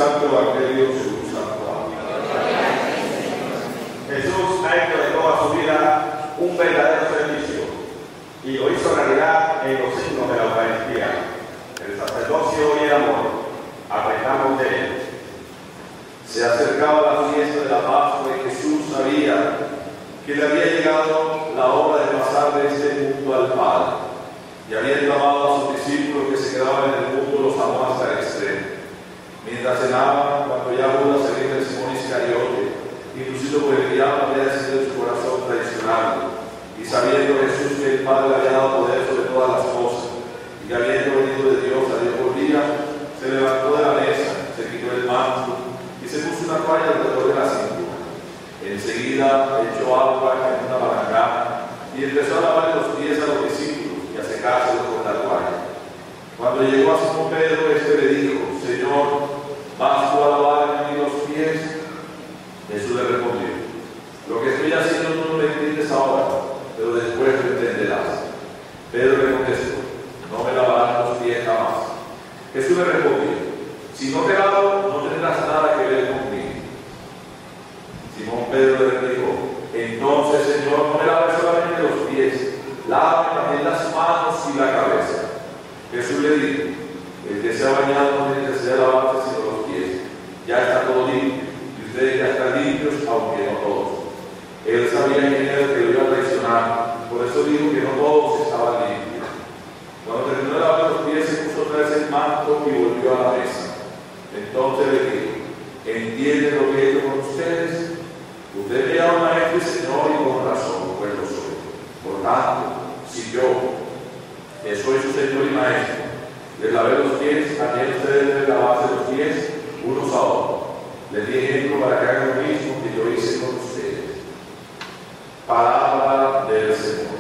Santo Evangelio según San Juan. Jesús ha entregado a su vida un verdadero servicio y lo hizo realidad en los signos de la Eucaristía. El sacerdocio y el amor aprendamos de él. Se acercaba la fiesta de la Pascua y Jesús sabía que le había llegado la hora de pasar de este mundo al Padre. Y habiendo amado a sus discípulos que se quedaban en el mundo, los amó hasta el extremo. Mientras cenaban, cuando ya pudo salir del Simón Iscariote, inducido por el diablo, había decidido en su corazón traicionarlo. Y sabiendo Jesús que el Padre le había dado poder sobre todas las cosas, y que habiendo venido de Dios a Dios volvía, se levantó de la mesa, se quitó el manto, y se puso una toalla alrededor de la cintura. Enseguida echó agua en una palangana, y empezó a lavar los pies a los discípulos, y a secárselos con la toalla. Cuando llegó a Simón Pedro, este le dijo: Señor, ¿vas tú a lavarme los pies? Jesús le respondió: lo que estoy haciendo no lo entiendes ahora, pero después lo entenderás. Pedro le contestó: no me lavarás los pies jamás. Jesús le respondió: si no te lavo, no tendrás nada que ver conmigo. Simón Pedro le replicó: entonces, Señor, no me laves solamente los pies, lávame también las manos y la cabeza. Jesús le dijo: el que se ha bañado no tiene necesidad de lavarse sino los pies, ya está todo limpio, y ustedes ya están limpios, aunque no todos. Él sabía quién era el que lo iba a traicionar, por eso dijo que no todos estaban limpios. Cuando terminó de lavar los pies, se puso otra vez el manto y volvió a la mesa. Entonces le dijo: ¿entienden lo que he hecho con ustedes? Usted me llama maestro y señor, y con razón, pues lo soy. Por tanto, si yo, que soy su señor y maestro, les lavé los pies, también ustedes deben lavarse los pies unos a otros. Les di ejemplo para que hagan lo mismo que yo hice con ustedes. Palabra del Señor.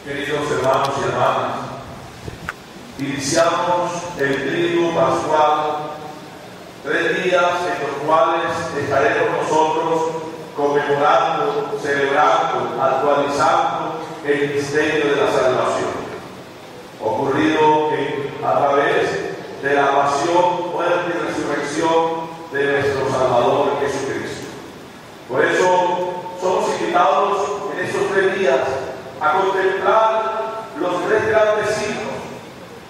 Queridos hermanos y hermanas, iniciamos el triduo pascual, 3 días en los cuales estaremos nosotros conmemorando, celebrando, actualizando el misterio de la salvación, ocurrido a través de la pasión, muerte y resurrección de nuestro Salvador Jesucristo. Por eso somos invitados en estos 3 días a contemplar los 3 grandes signos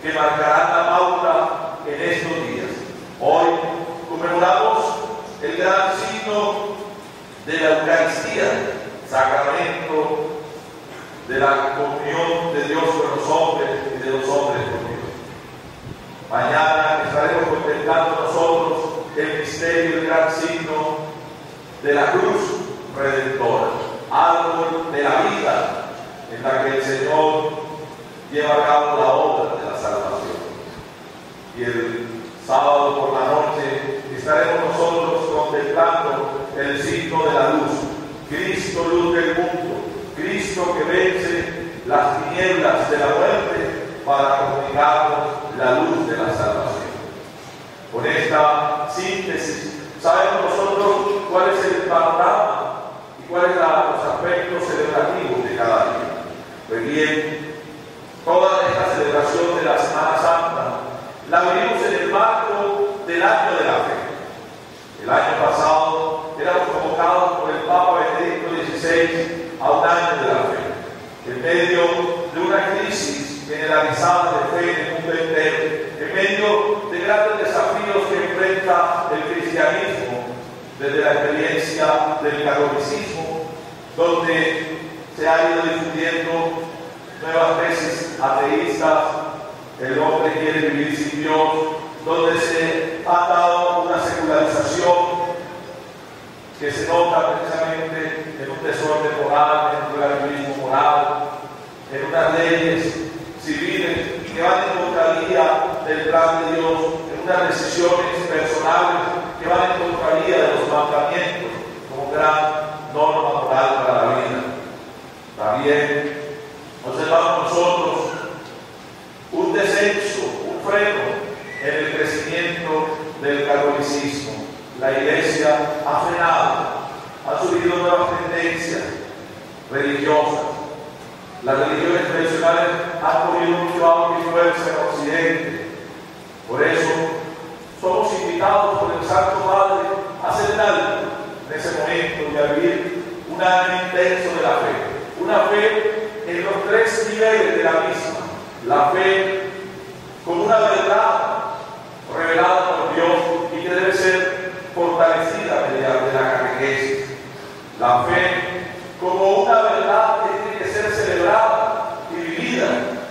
que marcarán la pauta en estos días. Hoy conmemoramos el gran signo de la Eucaristía, sacramento de la comunión de Dios con los hombres y de los hombres con Dios. Mañana estaremos contemplando nosotros el misterio del gran signo de la cruz redentora, árbol de la vida, en la que el Señor lleva a cabo la obra de la salvación. Y el sábado por la noche estaremos nosotros contemplando el signo de la luz, Cristo, luz del mundo, Cristo que vence las tinieblas de la muerte para comunicarnos la luz de la salvación. Con esta síntesis sabemos nosotros cuál es el panorama y cuáles son los aspectos celebrativos de cada día. Pues bien, toda esta celebración de la Semana Santa la vivimos en el marco del año de la fe. El año pasado éramos convocados por el Papa Benedicto XVI a un año de la fe, en medio de una crisis generalizada de fe en el mundo entero, en medio de grandes desafíos que enfrenta el cristianismo desde la experiencia del catolicismo, donde se ha ido difundiendo nuevas tesis ateístas, el hombre quiere vivir sin Dios, donde se ha dado una secularización que se nota precisamente en un desorden moral, en un relativismo moral, en unas leyes civiles que van en contravía del plan de Dios, en unas decisiones personales que van en contravía de los mandamientos como gran norma moral para la vida. También observamos religiosas. Las religiones tradicionales han cogido mucho auge y fuerza en Occidente. Por eso somos invitados por el Santo Padre a hacer algo en ese momento y a vivir un año intenso de la fe. Una fe en los tres niveles de la misma. La fe como una verdad revelada por Dios y que debe ser fortalecida mediante la catequesis. La fe como una verdad que tiene que ser celebrada y vivida,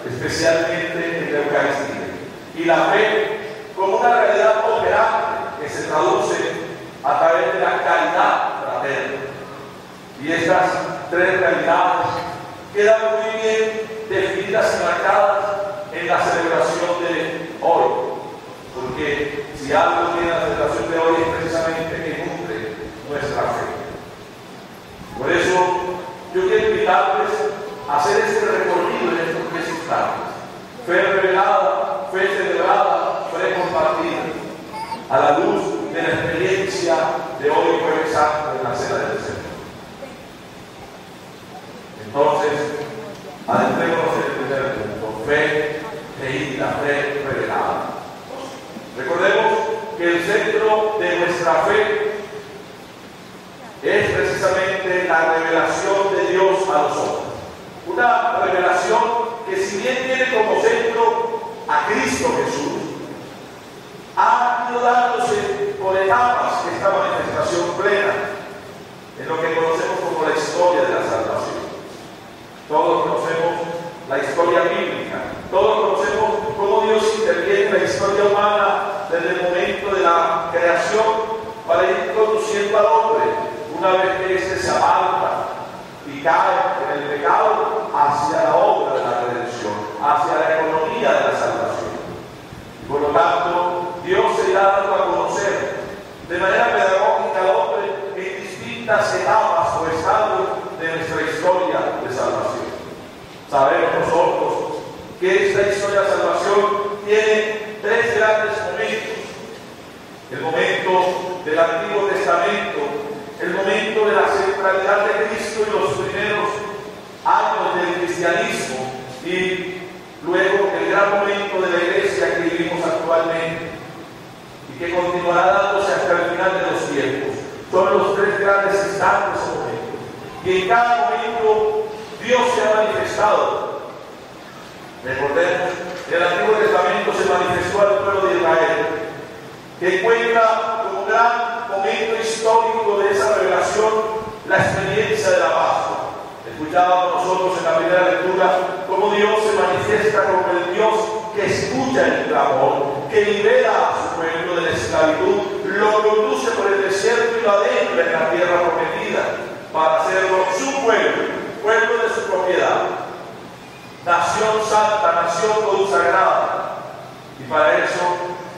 especialmente en la Eucaristía. Y la fe como una realidad operante que se traduce a través de la caridad fraterna. Y estas tres realidades quedan muy bien definidas y marcadas en la celebración de hoy. Porque si algo tiene la celebración de hoy es precisamente que nutre nuestra fe. Por eso yo quiero invitarles a hacer este recorrido en estos 3 instantes. Fe revelada, fe celebrada, fe compartida, a la luz de la experiencia de hoy Jueves Santo en la Cena del Señor. Entonces, adentrémonos en el primer punto, fe creída, fe revelada. Recordemos que el centro de nuestra fe es precisamente la revelación de Dios a los hombres. Una revelación que, si bien tiene como centro a Cristo Jesús, ha ido dándose por etapas esta manifestación plena en lo que conocemos como la historia de la salvación. Todos conocemos la historia bíblica, todos conocemos cómo Dios interviene en la historia humana desde el momento de la creación para ir conduciendo al hombre, una vez que éste se aparta y cae en el pecado, hacia la obra de la redención, hacia la economía de la salvación. Por lo tanto, Dios se irá dando a conocer de manera pedagógica al hombre en distintas etapas o estados de nuestra historia de salvación. Sabemos nosotros que esta historia de salvación tiene 3 grandes momentos. El momento del Antiguo Testamento, el momento de la centralidad de Cristo y los primeros años del cristianismo, y luego el gran momento de la iglesia que vivimos actualmente y que continuará dándose hasta el final de los tiempos. Son los 3 grandes instantes o momentos. Y en cada momento Dios se ha manifestado. Recordemos, en el Antiguo Testamento se manifestó al pueblo de Israel, que encuentra como gran momento histórico de esa revelación la experiencia de la Pascua. Escuchábamos nosotros en la primera lectura cómo Dios se manifiesta como el Dios que escucha el clamor, que libera a su pueblo de la esclavitud, lo conduce por el desierto y lo adentra en la tierra prometida para hacerlo su pueblo, pueblo de su propiedad, nación santa, nación consagrada. Y para eso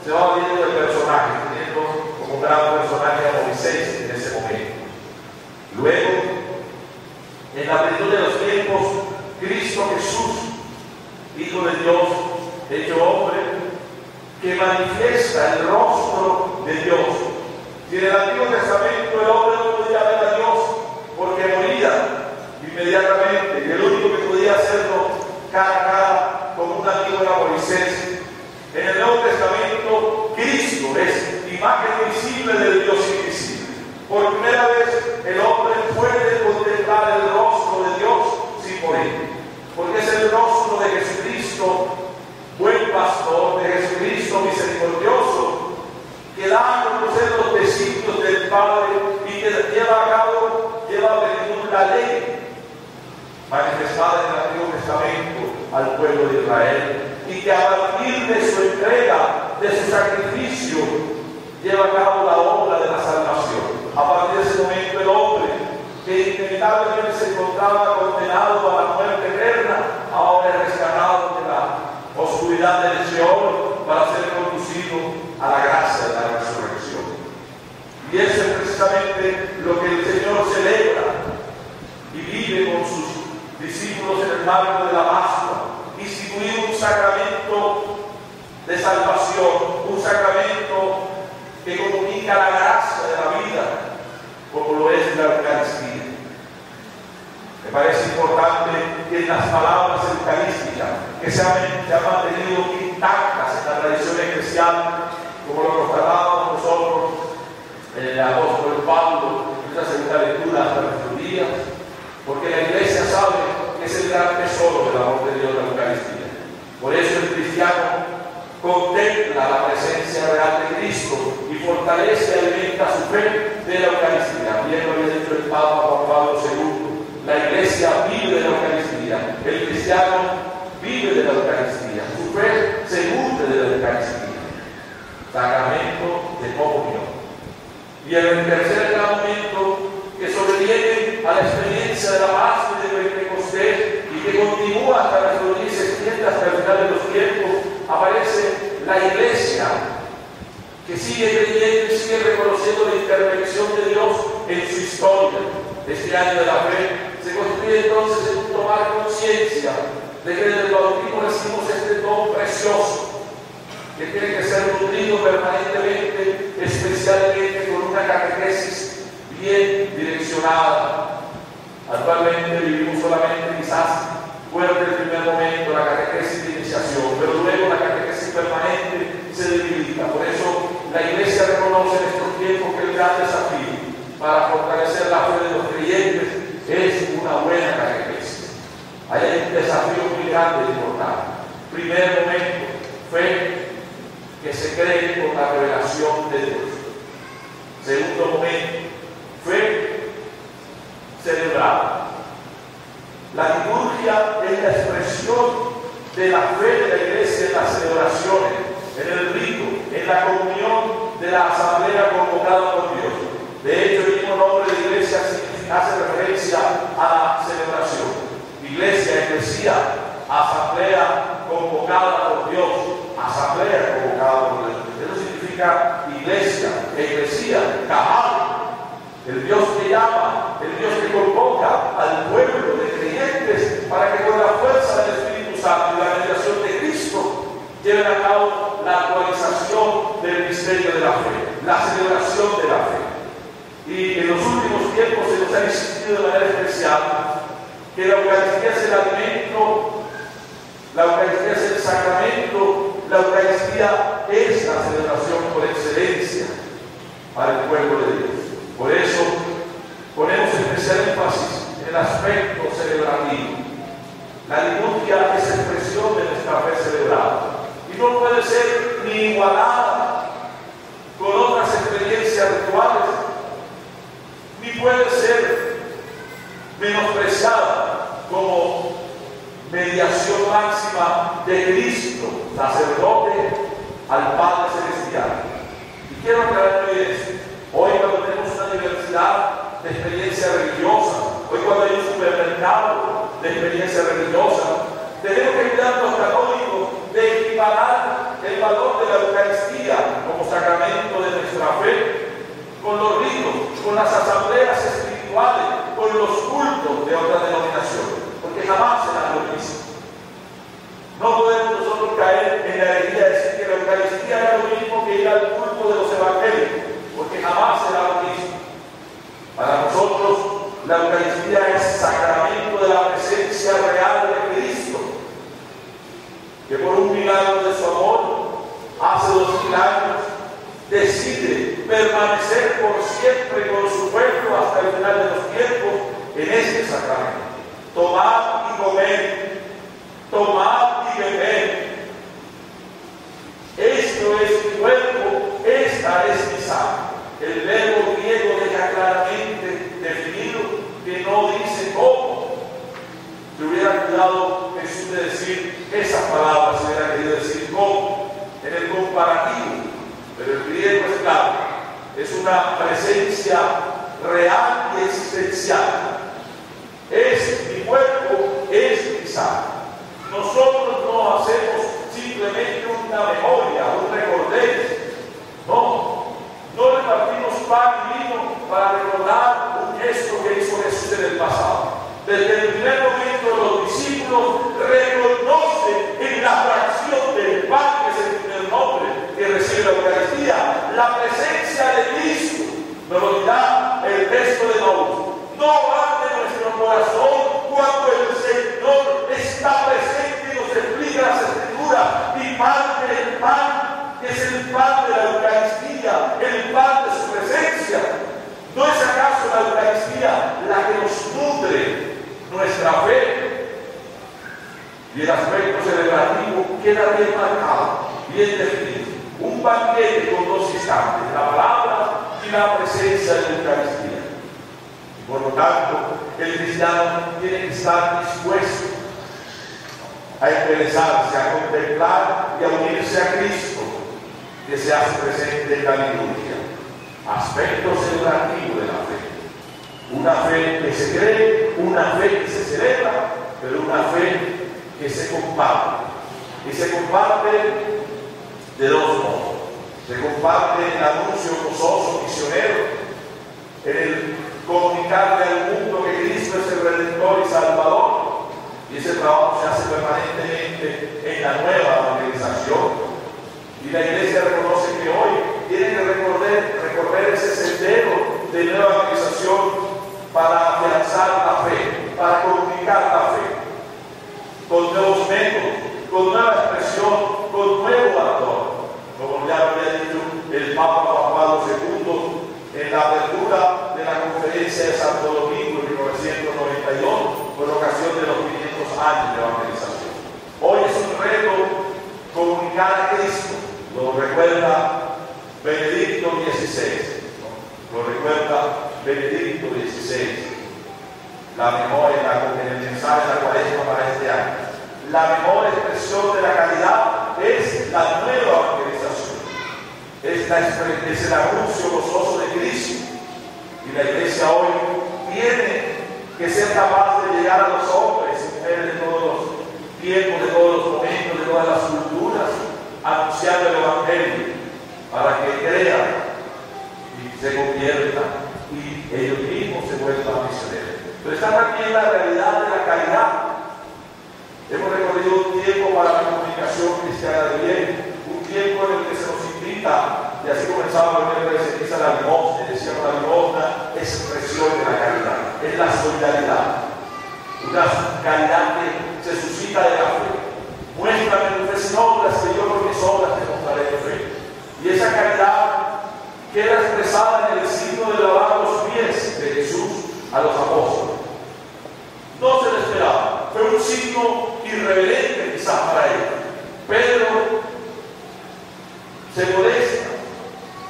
se va viendo el personaje, teniendo como gran personaje a Moisés en ese momento. Luego, en la plenitud de los tiempos, Cristo Jesús, Hijo de Dios, hecho hombre, que manifiesta el rostro de Dios. Si en el Antiguo Testamento el hombre no podía ver a Dios porque moría inmediatamente, y el único que podía hacerlo cara a cara como un amigo era Moisés, en el Nuevo Testamento Cristo es imagen visible del Dios invisible. Por primera vez el hombre puede contemplar el rostro de Dios sin morir, porque es el rostro de Jesucristo, buen pastor, de Jesucristo misericordioso, que da a conocer los designios del Padre y que lleva a plenitud la ley manifestada en el Antiguo Testamento al pueblo de Israel, y que a partir de su entrega, de su sacrificio, lleva a cabo la obra de la salvación. A partir de ese momento el hombre, que inevitablemente se encontraba condenado a la muerte eterna, ahora es rescatado de la oscuridad del Seol para ser conducido a la gracia de la resurrección. Y eso es precisamente lo que el Señor celebra y vive con sus discípulos en el marco de la Pascua, instituir un sacramento de salvación, un sacramento que comunica la gracia de la vida, como lo es la Eucaristía. De parece importante que en las palabras eucarísticas que se han mantenido intactas en la tradición eclesial, como lo tratábamos nosotros, el apóstol Pablo, en esa segunda lectura hasta nuestros días, porque la Iglesia sabe que es el gran tesoro del amor de Dios, la Eucaristía. Por eso el cristiano contempla la presencia real de Cristo y fortalece y alimenta su fe de la Eucaristía. Bien lo había dicho el Papa Juan Pablo II, la Iglesia vive de la Eucaristía, el cristiano vive de la Eucaristía, su fe se nutre de la Eucaristía, sacramento de comunión. Y en el tercer gran momento que sobreviene a la experiencia de la Pascua y de Pentecostés y que continúa hasta nuestros días, se extiende hasta el final de los tiempos, aparece la Iglesia que sigue creyendo y sigue reconociendo la intervención de Dios en su historia. Este año de la fe se constituye entonces en un tomar conciencia de que desde el bautismo recibimos este don precioso que tiene que ser nutrido permanentemente, especialmente con una catequesis bien direccionada. Actualmente vivimos solamente quizás fuerte el primer momento, la catequesis de iniciación, pero luego la catequesis permanente se debilita. Por eso la Iglesia reconoce en estos tiempos que el gran desafío para fortalecer la fe de los creyentes es una buena catequesis. Hay un desafío muy grande y importante. Primer momento, fe que se cree con la revelación de Dios. Segundo momento, fe celebrada. La liturgia es la expresión de la fe de la Iglesia en las celebraciones, en el rito, en la comunión de la asamblea convocada por Dios. De hecho, el mismo nombre de Iglesia hace referencia a la celebración. Iglesia, eclesía, asamblea convocada por Dios, asamblea convocada por Dios. Eso significa iglesia, eclesía, cabal. El Dios que llama, el Dios que convoca al pueblo de creyentes para que con la fuerza del Espíritu Santo y la mediación de Cristo lleven a cabo la actualización del misterio de la fe, la celebración de la fe. Y en los últimos tiempos se nos ha insistido de manera especial que la Eucaristía es el alimento, la Eucaristía es el sacramento, la Eucaristía es la celebración por excelencia para el pueblo de Dios. Por eso ponemos especial énfasis en el aspecto celebrativo. La liturgia es expresión de nuestra fe celebrada y no puede ser ni igualada con otras experiencias rituales, ni puede ser menospreciada como mediación máxima de Cristo, sacerdote, al Padre Celestial. Y quiero aclarar esto. Hoy cuando tenemos una diversidad de experiencias religiosas, hoy cuando hay un supermercado de experiencias religiosas, tenemos que cuidar los católicos de equiparar el valor de la Eucaristía como sacramento de nuestra fe con los ritos, con las asambleas espirituales, con los cultos de otras denominaciones, porque jamás será lo mismo. No podemos nosotros caer en la herejía de decir que la Eucaristía era lo mismo que ir al culto de los evangélicos, porque jamás será lo mismo. Para nosotros, la Eucaristía es sacramento de la presencia real de Cristo, que por un milagro de su amor, hace 2000 años, decide permanecer por siempre con su pueblo hasta el final de los tiempos en este sacramento. Tomad y comed, tomad y bebed. Esto es mi cuerpo, esta es mi sangre. El verbo griego deja claramente definido que no dice cómo. Si hubiera cuidado Jesús de decir esas palabras, se hubiera querido decir cómo, en el comparativo. Pero el griego es claro, es una presencia real y existencial. Es mi cuerpo, es mi sangre. Nosotros no hacemos simplemente una memoria, un recorderis. No repartimos pan y vino para recordar un gesto que hizo Jesús en el pasado. Desde el primer momento los discípulos reconocen en la fracción del pan, que es el primer nombre que recibe la Eucaristía, la presencia de Cristo. Nos lo dirá el texto de Noé. No arde nuestro corazón y el aspecto celebrativo queda bien marcado, bien definido. Un banquete con dos instantes, la palabra y la presencia de la Eucaristía. Y por lo tanto, el cristiano tiene que estar dispuesto a interesarse, a contemplar y a unirse a Cristo, que se hace presente en la liturgia. Aspecto celebrativo de la fe. Una fe que se cree, una fe que se celebra, pero una fe que se comparte. Y se comparte de dos modos. Se comparte en el anuncio gozoso, misionero, en el comunicarle al mundo que Cristo es el Redentor y Salvador. Y ese trabajo se hace permanentemente en la nueva evangelización. Y la Iglesia reconoce que hoy tiene que recorrer ese sendero de nueva evangelización para afianzar la fe, para comunicar la fe, con nuevos métodos, con nueva expresión, con nuevo actor. Como ya había dicho el Papa Juan Pablo II en la apertura de la conferencia de Santo Domingo en 1992, por ocasión de los 500 años de evangelización. Hoy es un reto comunicar a Cristo, lo recuerda Benedicto XVI, lo recuerda Benedicto XVI, la mejor en el mensaje de la Cuaresma para este año. La mejor expresión de la caridad es la nueva evangelización, es el anuncio gozoso de Cristo. Y la Iglesia hoy tiene que ser capaz de llegar a los hombres y mujeres de todos los tiempos, de todos los momentos, de todas las culturas, anunciando el Evangelio, para que crean y se conviertan y ellos mismos se vuelvan misioneros. Pero está también la realidad de la caridad. Hemos recorrido un tiempo para la comunicación cristiana de bien, un tiempo en el que se nos invita, y así comenzaba la primera vez, se la limosna, y decíamos la limosna es expresión de la caridad, es la solidaridad, una caridad que se suscita de la fe. Muéstrame tu fe sin obras, que yo con mis obras te mostraré tu fe. Y esa caridad queda expresada en el signo de lavar los pies de Jesús a los apóstoles. No se le esperaba, fue un signo irreverente quizás para él. Pedro se molesta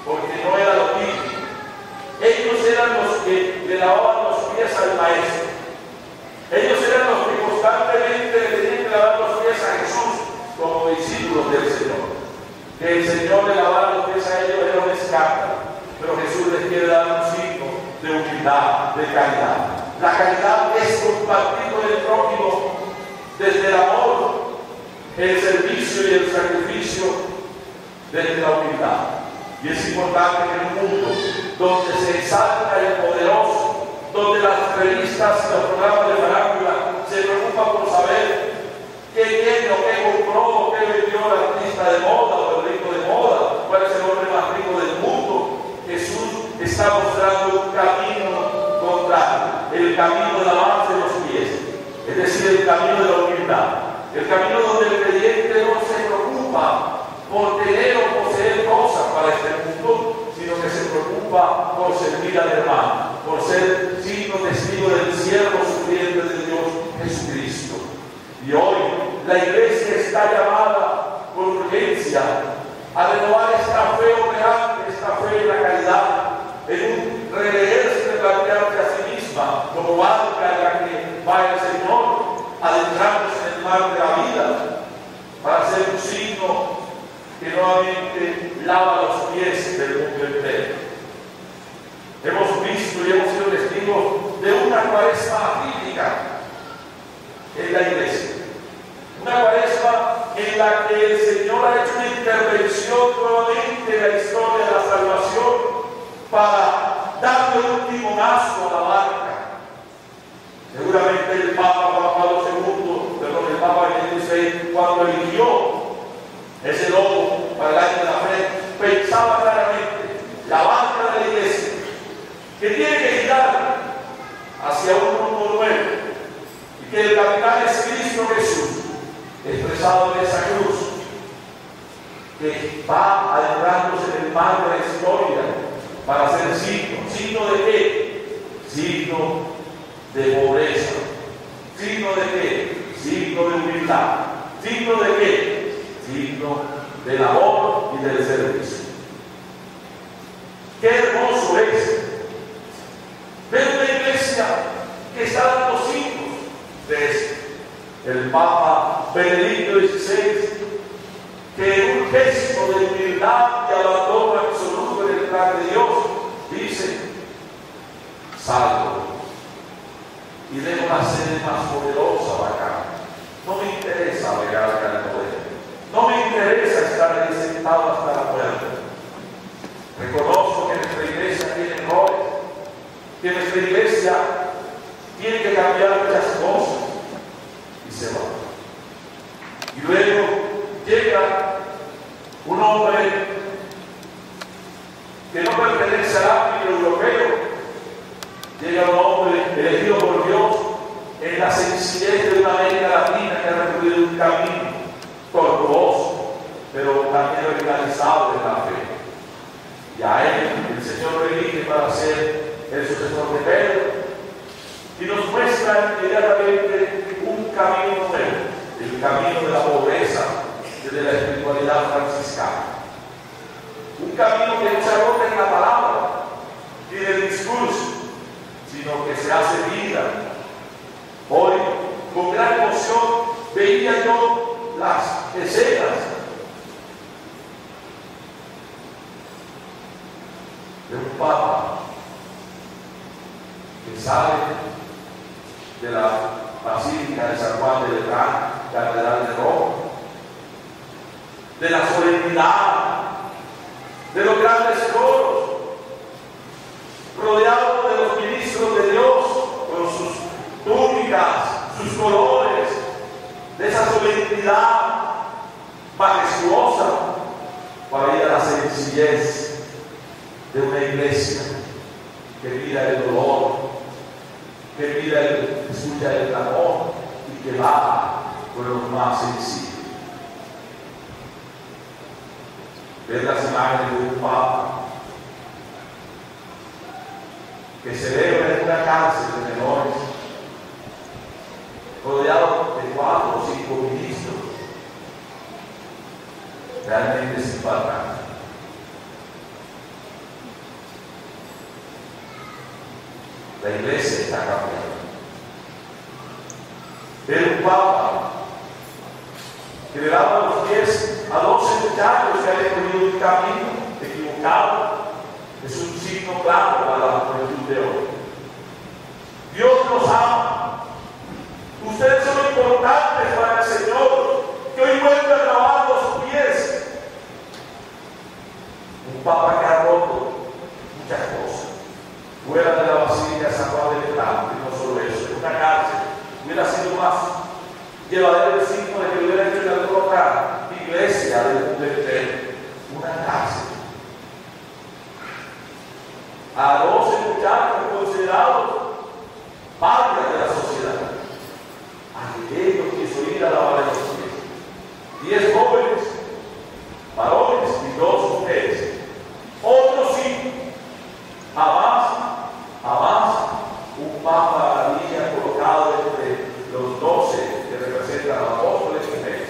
porque no era lo típico. Ellos eran los que le lavaban los pies al maestro. Ellos eran los que constantemente le tenían que lavar los pies a Jesús como discípulos del Señor. Que el Señor le lavara los pies a ellos era un escándalo, pero Jesús les quiere dar un signo de humildad, de caridad. La caridad es compartir con el prójimo desde el amor, el servicio y el sacrificio, desde la humildad. Y es importante que en un mundo donde se exalta el poderoso, donde las revistas y los programas de farándula se preocupan por saber qué tiene o qué compró o qué vendió el artista de moda o el rico de moda, cuál es el hombre más rico del mundo, Jesús está mostrando un camino contrario, el camino de lavarse los pies, es decir, el camino de la humildad, el camino donde el creyente no se preocupa por tener o poseer cosas para este mundo, sino que se preocupa por servir al hermano, por ser signo testigo del siervo sufriente de Dios Jesucristo. Y hoy la Iglesia está llamada con urgencia a renovar esta fe operante, esta fe en la caridad, en un releerse de plantearse a sí misma como barca en la que va el Señor, adentrándose en el mar de la vida, para ser un signo que nuevamente lava los pies del mundo entero. Hemos visto y hemos sido testigos de una Cuaresma atípica en la Iglesia. Una Cuaresma en la que el Señor ha hecho una intervención nuevamente en la historia de la salvación para darle un timonazo a la barca. Seguramente el Papa Juan Pablo II, el Papa Benedicto XVI, cuando eligió ese logo para el año de la fe, pensaba claramente la barca de la Iglesia, que tiene que girar hacia un mundo nuevo, y que el capitán es Cristo Jesús, expresado en esa cruz, que va adentrándose en el mar de la historia para ser signo. ¿Signo de qué? Signo de pobreza. ¿Signo de qué? signo de humildad. ¿Signo de qué? Signo del amor y del servicio. Qué hermoso es ver una iglesia que está dando signos de esto. El Papa Benedicto XVI, que en un gesto de humildad y abandono absoluto en el plan de Dios, dice: salgo y dejo la sede más poderosa bacana. No me interesa llegar al poder, no me interesa estar ahí sentado hasta la puerta. Reconozco que nuestra iglesia tiene errores, que nuestra iglesia tiene que cambiar muchas cosas, y se va. Y luego llega un hombre que no pertenece al ámbito europeo, llega un hombre elegido por Dios en la sencillez de una América Latina que ha recorrido un camino tortuoso, pero también organizado de la fe. Y a él el Señor lo elige para ser el sucesor de Pedro, y nos muestra inmediatamente un camino nuevo, el camino de la pobreza, de la espiritualidad franciscana. Un camino que no se agota en la palabra ni en el discurso, sino que se hace vida. Hoy, con gran emoción, veía yo las escenas de un Papa que sale de la Basílica de San Juan de Letrán, Catedral de Roma, de la solemnidad, de los grandes coros, rodeado de los ministros de Dios, con sus túnicas, sus colores, de esa solemnidad majestuosa, para ir a la sencillez de una iglesia que mira el dolor, que mira escucha el clamor y que va por lo más sencillo. Ver las imágenes de un Papa que celebra en una cárcel de menores, rodeado de 4 o 5 ministros, realmente es impactante. La iglesia está cambiando. Ver un Papa que le daba los pies a 12 muchachos que han recorrido un camino equivocado, es un signo claro para la juventud de hoy. Dios nos ama. Ustedes son importantes para el Señor, que hoy vuelvan lavando sus pies. Un Papa que ha roto muchas cosas. Fuera de la Basílica de San Juan de Letrán, y no solo eso, en una cárcel, hubiera sido más llevadero el signo de que hubiera hecho en alguna otra iglesia de una cárcel. A 12 muchachos considerados padres de la sociedad. Aquellos quiso ir a lavar los pies. 10 jóvenes, varones y 2 mujeres. Otros 5. Avanza, un Papa había colocado entre los 12 que representan a los apóstoles y mujeres.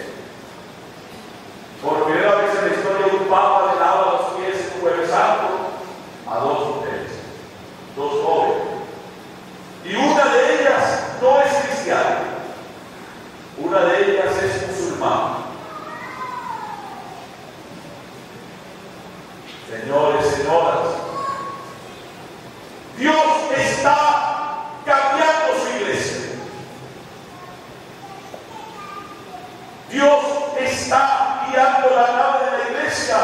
Por primera vez en la historia, un Papa le lava los pies en Jueves Santo a 2 mujeres, 2 jóvenes. Y una de ellas no es cristiana, una de ellas es musulmana. Señores, señoras, Dios está cambiando su iglesia. Dios está guiando la nave de la iglesia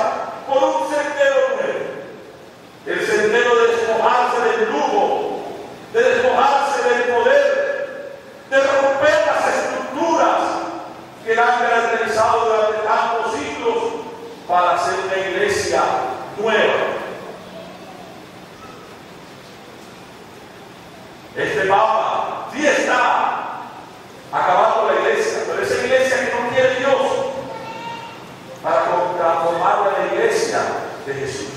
por un sendero nuevo. El sendero de despojarse del yugo, de despojarse del poder, de romper las estructuras que la han caracterizado durante tantos siglos para hacer una iglesia nueva. Este Papa sí está acabando la iglesia, pero esa iglesia que no quiere Dios para transformarla en la iglesia de Jesús.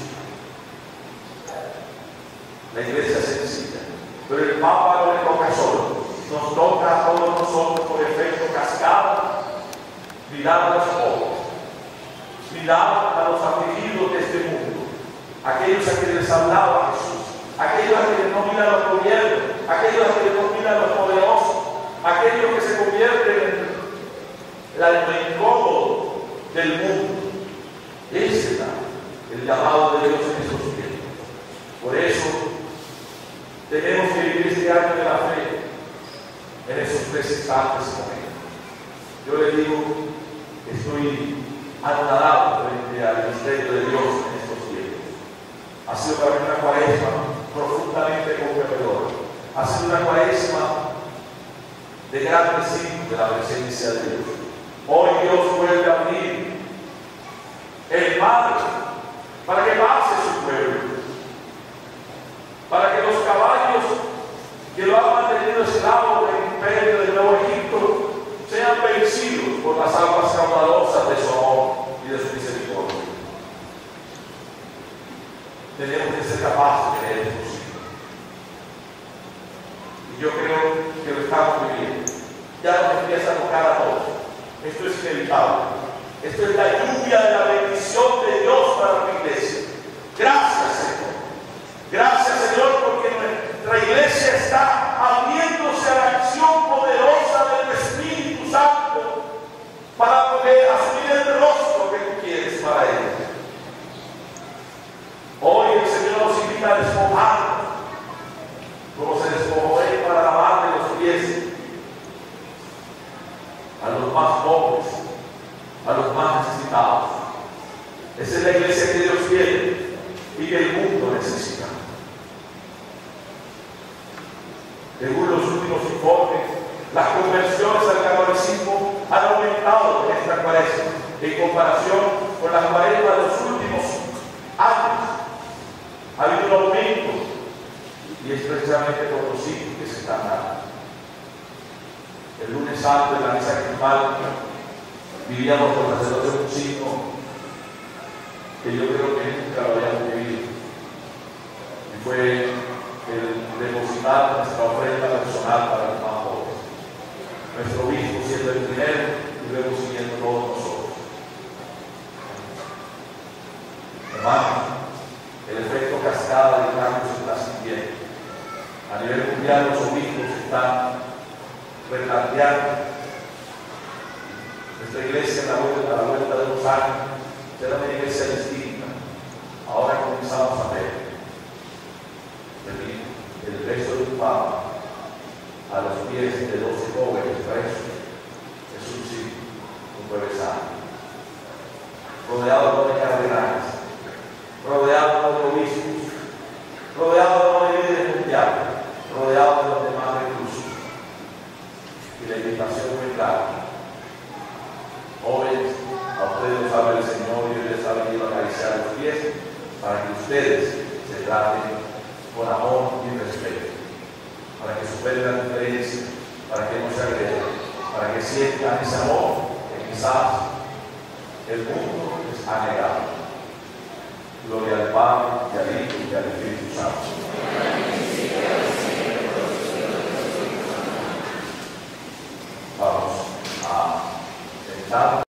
La iglesia sencilla, pero el Papa no le toca solo, nos toca a todos nosotros por efecto casado. cascada, mirar a los pobres, mirar a los afligidos de este mundo, aquellos a quienes les hablaba Jesús, aquellos a quienes no miran los gobiernos, aquellos a quienes no miran los poderosos, aquellos que se convierten en el incómodo del mundo. Ese es el llamado de Dios en estos tiempos. Por eso tenemos que vivir este año de la fe en esos 3 instantes momentos. Yo le digo que estoy anonadado frente al misterio de Dios en estos tiempos. Ha sido para mí una cuaresma profundamente conmovedora. Ha sido una cuaresma de grandes signos de la presencia de Dios. Hoy Dios vuelve a abrir el mar para que pase su pueblo, para que los caballos que lo han mantenido esclavo del imperio del Nuevo Egipto sean vencidos por las aguas caudalosas de su amor y de su misericordia. Tenemos que ser capaces de creer esto. Y yo creo que lo estamos viviendo. Ya nos empieza a tocar a todos. Esto es inevitable. Esto es la lluvia de la bendición de Dios para tu iglesia. Gracias, Señor. Gracias, Señor, porque nuestra iglesia está abriéndose a la acción poderosa de tu Espíritu Santo para poder asumir el rostro que tú quieres para ella. Hoy el Señor nos invita a despojarnos, como se despojó Él para lavarle los pies a los más pobres, a los más necesitados. Esa es la iglesia que Dios quiere y que el mundo necesita. Según los últimos informes, las conversiones al catolicismo han aumentado en esta cuaresma en comparación con las cuaresmas de los últimos años. Ha habido un aumento y es precisamente por los signos que se están dando. El lunes santo en la misa crismática vivíamos con el sacerdote un signo que yo creo que nunca lo habíamos vivido, y fue el depositar nuestra ofrenda personal para los más pobres, nuestro obispo siendo el primero y luego siguiendo todos nosotros. Hermanos, el efecto cascada de cambio se está sintiendo. A nivel mundial los obispos están replanteando. Nuestra iglesia a la vuelta de los años será una iglesia distinta. Ahora comenzamos a ver el beso de un papa a los pies de 12 jóvenes presos. Es un signo, un jueves santo. Rodeado de cardenales, rodeado de obispos, rodeado de líderes mundiales, rodeado de los demás reclusos. Y la invitación muy clara: jóvenes, a ustedes los habla el Señor y les ha venido a acariciar los pies para que ustedes se traten con amor y respeto, para que superen la diferencia, para que no se agredan, para que sientan ese amor que quizás el mundo les ha negado. Gloria al Padre, y al Hijo, y al Espíritu Santo. Vamos a sentar.